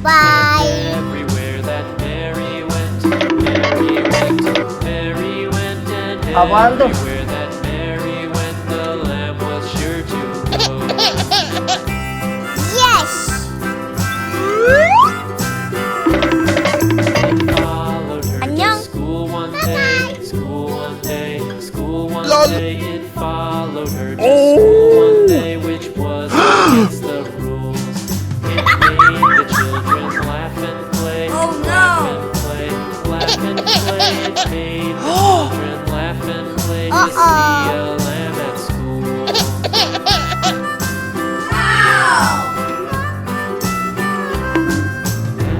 Bye. Everywhere that Mary went, Mary went, Mary went, and Avaldo. everywhere that Mary went, the lamb was sure to go. Yes. It followed her 안녕. to school one day, school one day, school one day. It followed her to school one day, which was against the rules. It made the children laugh and play, laugh and play, laugh and play. It made the children laugh and play to see a lamb at school.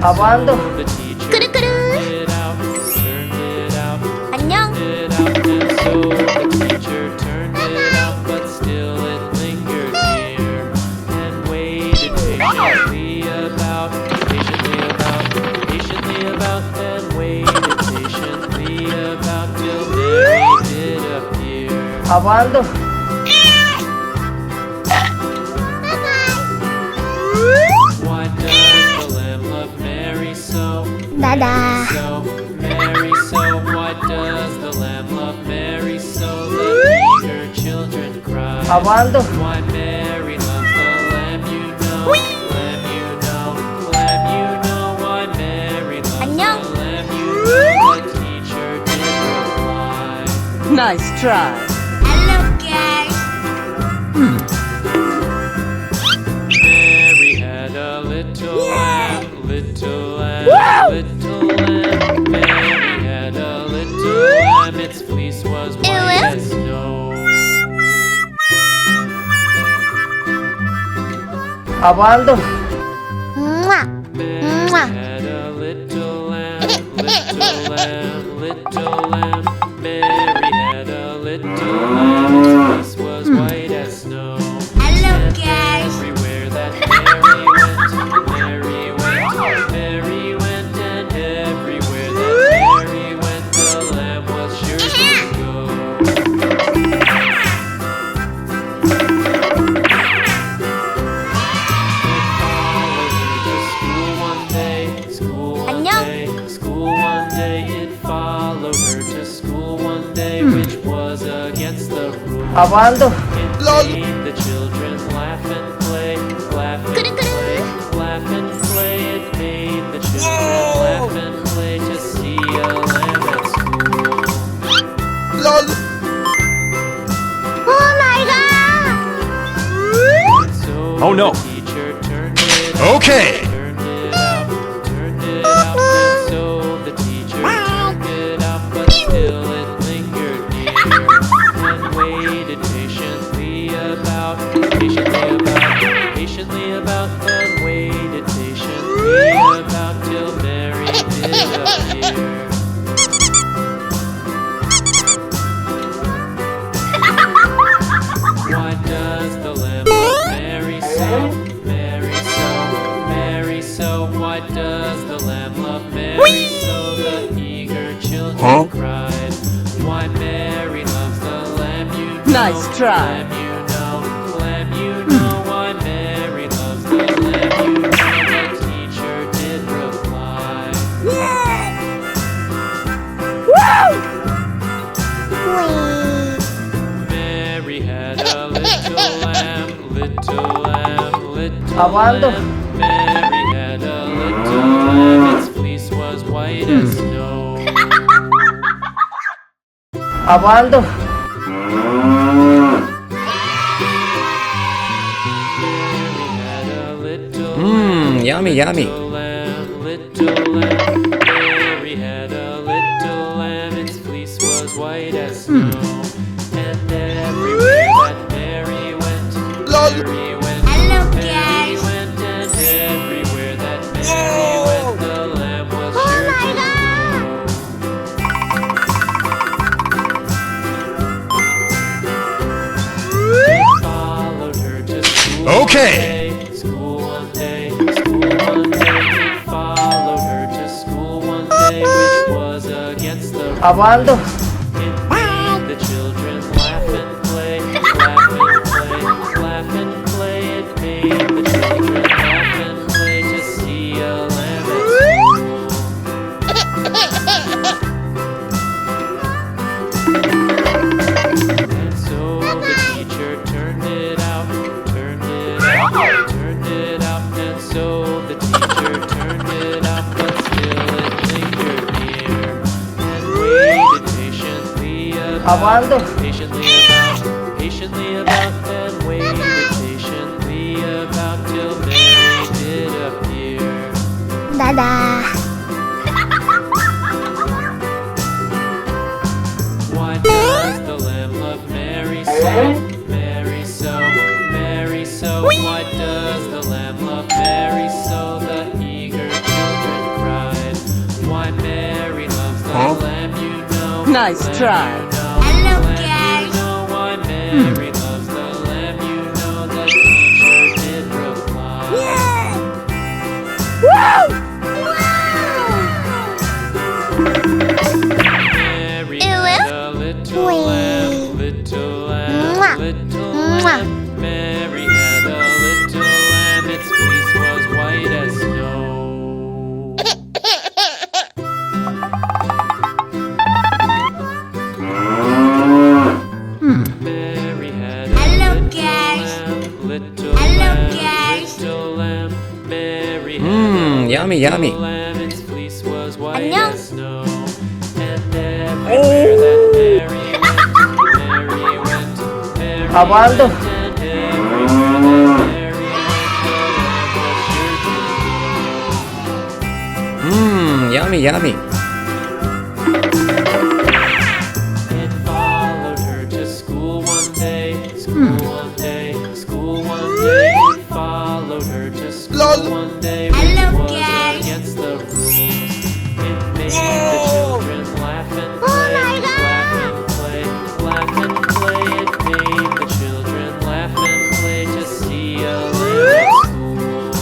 Avaldo. The teacher 꾸르꾸르. turned it out, 안녕. it out, and so the teacher turned it out, but still it lingered near and waited patiently about, and waited patiently about till Mary did appear. Avaldo. Why does the lamb love Mary so? Dada. So, Mary, so why does the lamb love Mary so? The eager children cry. Avaldo. Why Mary loves the lamb, you know. Lamb, you know. Lamb, you know. Why Mary loves 안녕. the lamb, you know. The teacher did reply. Nice try. Hello, guys. Mary had a little lamb, little lamb, little lamb. Mary had a little lamb, its fleece was white as snow. Avaldo. Mwah. Mary Mwah. had a little lamb, little lamb, little lamb. Mary had a little lamb, its fleece was white as snow. Hello, guys. Everywhere that Mary went, Mary went, Mary went, and everywhere that Mary went, the lamb was sure to go. It followed her to school one day, which was against the rules. Avaldo. It made the children laugh and play, laugh and play, laugh and play. It made the children laugh and play to see a lamb at school. Oh my God. So Oh, no. the teacher turned it out, Okay. turned it out, turned it out, and so the teacher turned it out, but still it lingered near and waited patiently about, and waited patiently about till Mary did appear. Why does the lamb love Mary so? Mary so, Mary so. Why does the lamb love Mary so? The eager children cried. Why Mary loves the lamb, you know. Nice try. Lamb, you know. Lamb, you know. Why Mary loves the lamb, you know. The teacher did reply. Mary had a little lamb, little lamb, little Avaldo. lamb. Mary had a little lamb, its fleece was white as snow. Avaldo. Mary had a little Yummy, yummy. lamb, little lamb. Mary had a little lamb, its fleece was white as snow. And everywhere that Mary went, Mary went, Hello, Mary guys. went, and everywhere that Mary went, the lamb was sure my to go. It followed her to school. Okay. School one day, school one day. It followed her to school one day, which was against the Avaldo. It made the children laugh and play, laugh and play, laugh and play. It made the children laugh and play to see a And so the teacher turned it off, but still it lingered near. And waited patiently Apaan tuh? about, patiently about, and waited patiently about till Mary did appear. Dadah. Why does the lamb love Mary so? Mary so, Mary so. Why does the lamb love Mary so? The eager children cried. Why Mary loves the lamb, you know. Nice lamb, try. you know, Hello, lamb, guys. you know. Why Mary loves the lamb, you know. The teacher did reply. Mary had a little lamb, little lamb, little lamb. Mary had a little lamb, its fleece was white as snow. Mary had a Hello, little guys. lamb, little Hello, lamb, guys. little lamb. Mary had a Yummy, little yummy. lamb, its fleece was white 안녕. as snow. And everywhere that Mary went, Mary Apaan tuh? went, and everywhere that Mary went, the lamb was sure to go. Yummy, yummy. It followed her to school one day, school one day, school one day. It followed her to school one day, which Hello, was guys. against the rules. It made the children laugh and play, my God. laugh and play, laugh and play. It made the children laugh and play to see a lamb at school.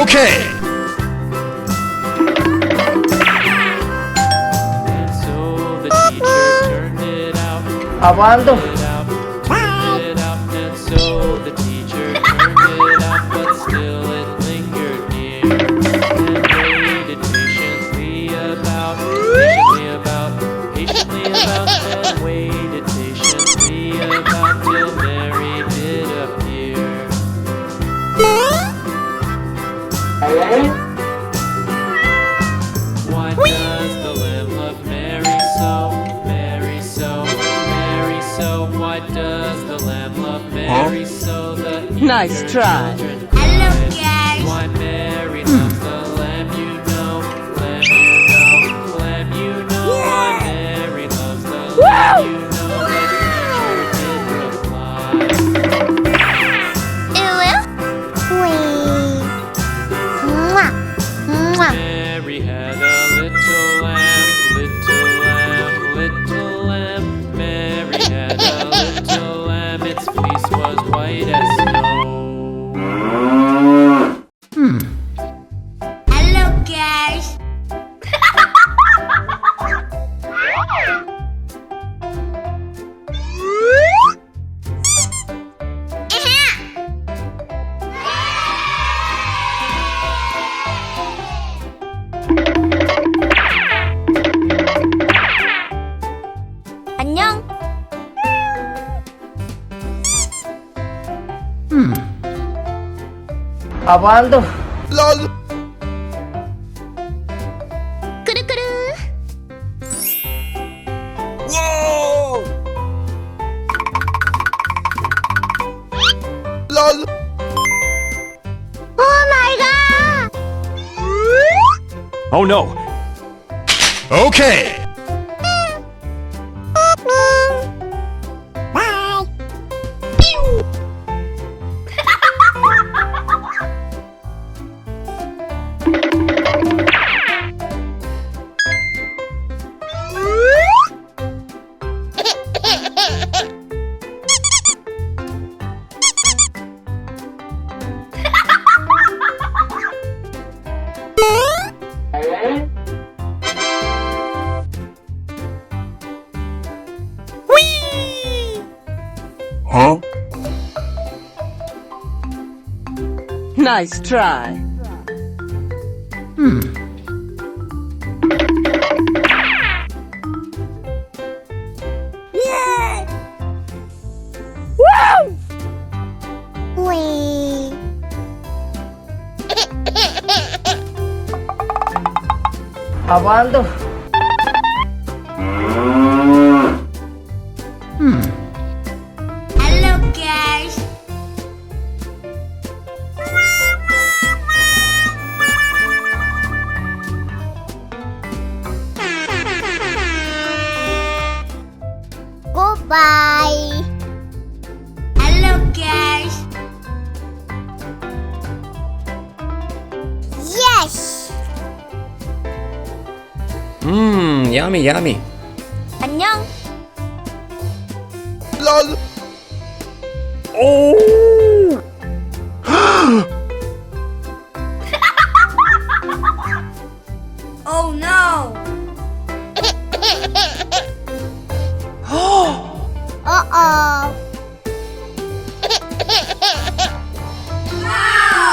Okay. And so the teacher turned it out. Apaan tuh? Turned it out, and so the teacher turned it out, but still it lingered near. And waited patiently about, and waited patiently about till Mary did appear. Why does the lamb love Mary so? Mary so, Mary so. Why does the lamb love Mary so? The Nice eager try. children Hello, cried. guys. Why Mary loves the lamb, you know, lamb, you know, lamb, you know. Why Mary loves the lamb, you know. The teacher did reply. Mary had a little lamb, little lamb, little lamb. Mary had a little lamb, its fleece was white as snow. Hello, guys. 안녕. Apaan tuh? 꾸르꾸르. Oh my god. Oh no. Okay. Bye. Huh? Nice try. Wee. Apaan tuh? Halo guys. Goodbye. Halo guys. Yes. Yummy, yummy. 안녕. LOL. Oh no. Uh-oh. Wow.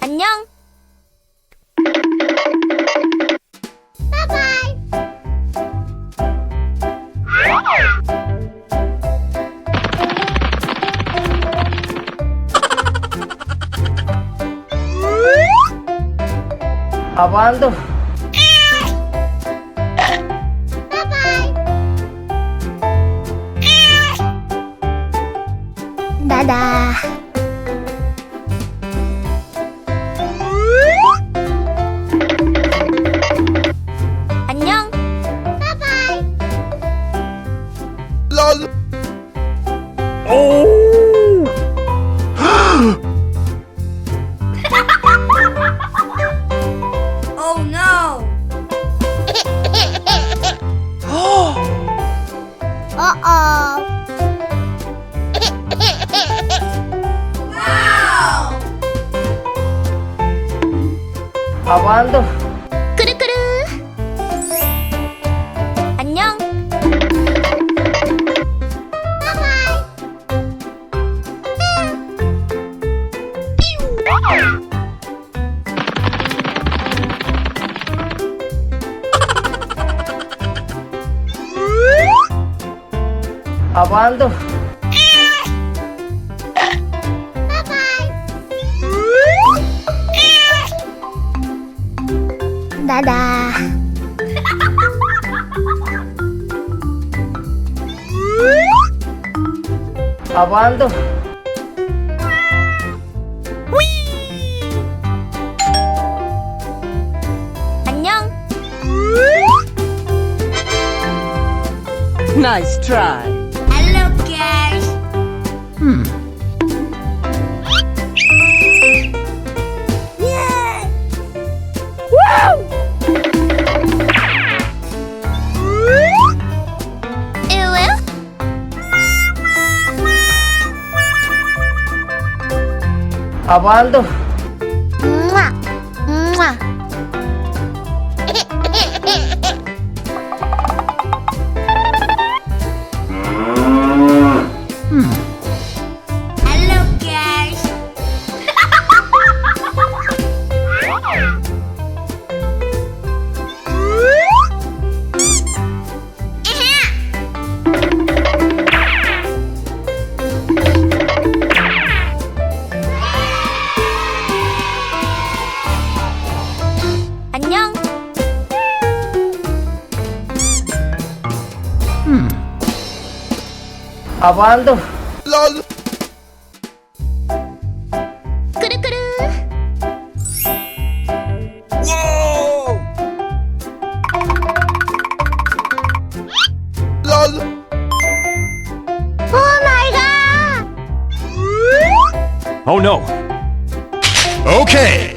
안녕. 바이바이. Apaan tuh? Dadah. 안녕. 바이바이. LOL. Oh no. Uh-oh. Wow. Apaan tuh? 끄르끄르. 안녕. 바이바이. Apaan tuh? Dadah. Apaan tuh? 안녕. Nice try. Hello guys. Apaan tuh? Mwah. Mwah. Hello guys. 안녕. Apaan tuh? LOL. 끄르끄르. Whoa. LOL. Oh my god. Oh no. Okay.